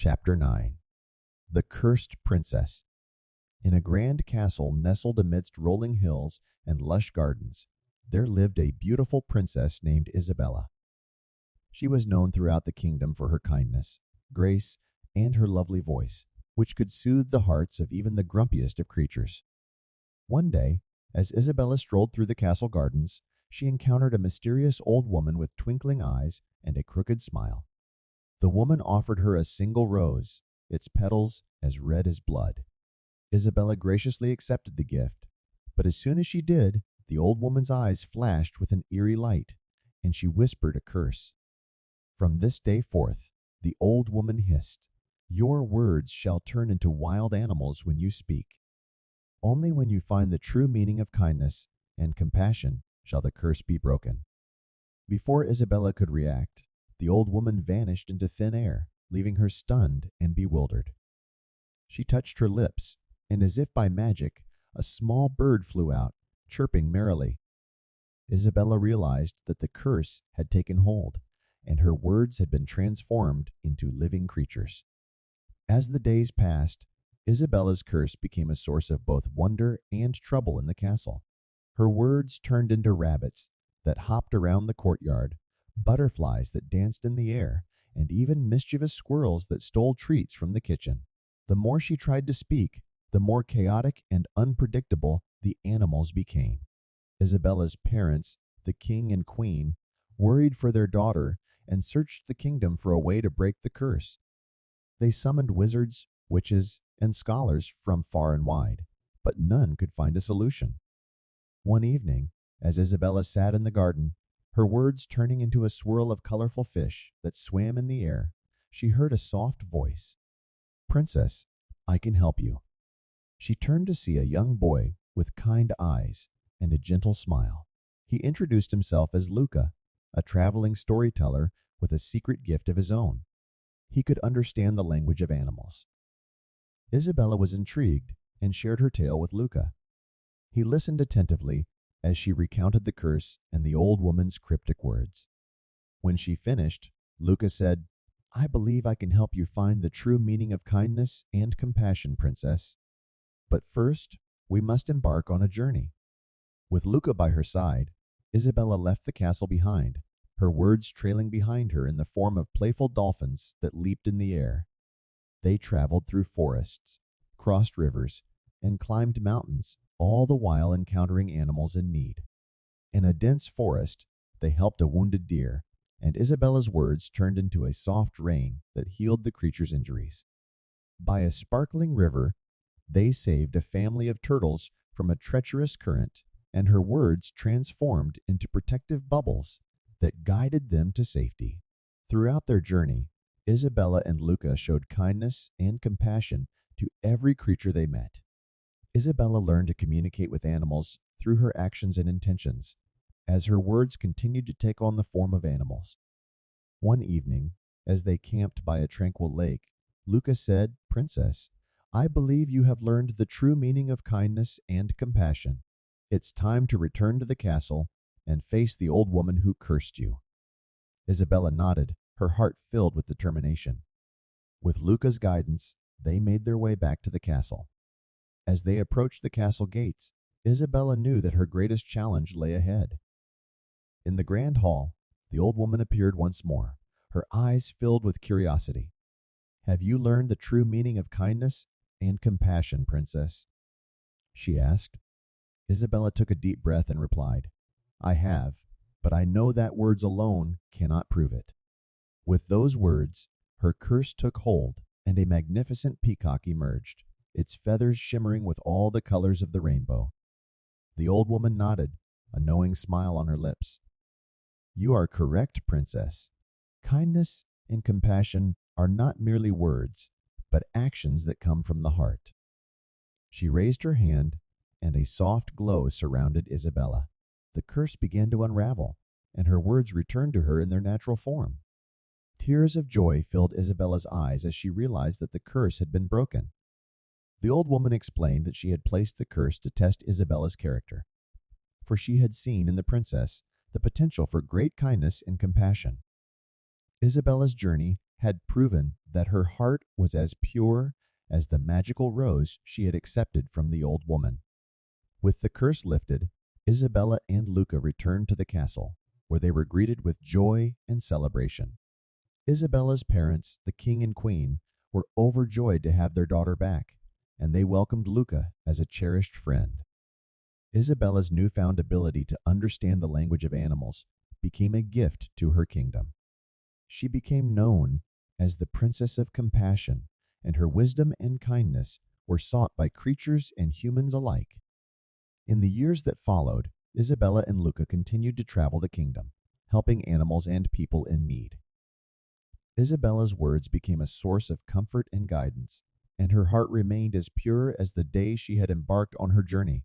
Chapter 9. The Cursed Princess. In a grand castle nestled amidst rolling hills and lush gardens, there lived a beautiful princess named Isabella. She was known throughout the kingdom for her kindness, grace, and her lovely voice, which could soothe the hearts of even the grumpiest of creatures. One day, as Isabella strolled through the castle gardens, she encountered a mysterious old woman with twinkling eyes and a crooked smile. The woman offered her a single rose, its petals as red as blood. Isabella graciously accepted the gift, but as soon as she did, the old woman's eyes flashed with an eerie light, and she whispered a curse. From this day forth, the old woman hissed, "Your words shall turn into wild animals when you speak. Only when you find the true meaning of kindness and compassion shall the curse be broken." Before Isabella could react, the old woman vanished into thin air, leaving her stunned and bewildered. She touched her lips, and as if by magic, a small bird flew out, chirping merrily. Isabella realized that the curse had taken hold, and her words had been transformed into living creatures. As the days passed, Isabella's curse became a source of both wonder and trouble in the castle. Her words turned into rabbits that hopped around the courtyard, butterflies that danced in the air, and even mischievous squirrels that stole treats from the kitchen. The more she tried to speak, the more chaotic and unpredictable the animals became. Isabella's parents, the king and queen, worried for their daughter and searched the kingdom for a way to break the curse. They summoned wizards, witches, and scholars from far and wide, but none could find a solution. One evening, as Isabella sat in the garden, her words turning into a swirl of colorful fish that swam in the air, she heard a soft voice. "Princess, I can help you." She turned to see a young boy with kind eyes and a gentle smile. He introduced himself as Luca, a traveling storyteller with a secret gift of his own. He could understand the language of animals. Isabella was intrigued and shared her tale with Luca. He listened attentively as she recounted the curse and the old woman's cryptic words. When she finished, Luca said, "I believe I can help you find the true meaning of kindness and compassion, princess. But first, we must embark on a journey." With Luca by her side, Isabella left the castle behind, her words trailing behind her in the form of playful dolphins that leaped in the air. They traveled through forests, crossed rivers, and climbed mountains, all the while encountering animals in need. In a dense forest, they helped a wounded deer, and Isabella's words turned into a soft rain that healed the creature's injuries. By a sparkling river, they saved a family of turtles from a treacherous current, and her words transformed into protective bubbles that guided them to safety. Throughout their journey, Isabella and Luca showed kindness and compassion to every creature they met. Isabella learned to communicate with animals through her actions and intentions, as her words continued to take on the form of animals. One evening, as they camped by a tranquil lake, Luca said, "Princess, I believe you have learned the true meaning of kindness and compassion. It's time to return to the castle and face the old woman who cursed you." Isabella nodded, her heart filled with determination. With Luca's guidance, they made their way back to the castle. As they approached the castle gates, Isabella knew that her greatest challenge lay ahead. In the grand hall, the old woman appeared once more, her eyes filled with curiosity. "Have you learned the true meaning of kindness and compassion, princess?" she asked. Isabella took a deep breath and replied, "I have, but I know that words alone cannot prove it." With those words, her curse took hold, and a magnificent peacock emerged, its feathers shimmering with all the colors of the rainbow. The old woman nodded, a knowing smile on her lips. "You are correct, princess. Kindness and compassion are not merely words, but actions that come from the heart." She raised her hand, and a soft glow surrounded Isabella. The curse began to unravel, and her words returned to her in their natural form. Tears of joy filled Isabella's eyes as she realized that the curse had been broken. The old woman explained that she had placed the curse to test Isabella's character, for she had seen in the princess the potential for great kindness and compassion. Isabella's journey had proven that her heart was as pure as the magical rose she had accepted from the old woman. With the curse lifted, Isabella and Luca returned to the castle, where they were greeted with joy and celebration. Isabella's parents, the king and queen, were overjoyed to have their daughter back, and they welcomed Luca as a cherished friend. Isabella's newfound ability to understand the language of animals became a gift to her kingdom. She became known as the Princess of Compassion, and her wisdom and kindness were sought by creatures and humans alike. In the years that followed, Isabella and Luca continued to travel the kingdom, helping animals and people in need. Isabella's words became a source of comfort and guidance, and her heart remained as pure as the day she had embarked on her journey.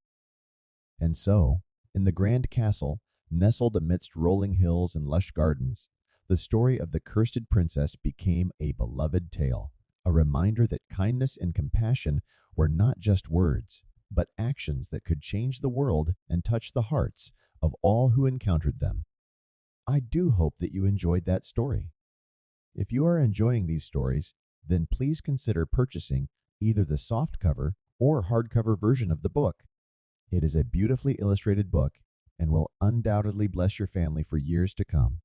And so, in the grand castle, nestled amidst rolling hills and lush gardens, the story of the cursed princess became a beloved tale, a reminder that kindness and compassion were not just words, but actions that could change the world and touch the hearts of all who encountered them. I do hope that you enjoyed that story. If you are enjoying these stories, then please consider purchasing either the softcover or hardcover version of the book. It is a beautifully illustrated book and will undoubtedly bless your family for years to come.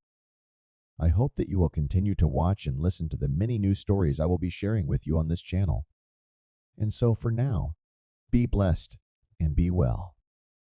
I hope that you will continue to watch and listen to the many new stories I will be sharing with you on this channel. And so for now, be blessed and be well.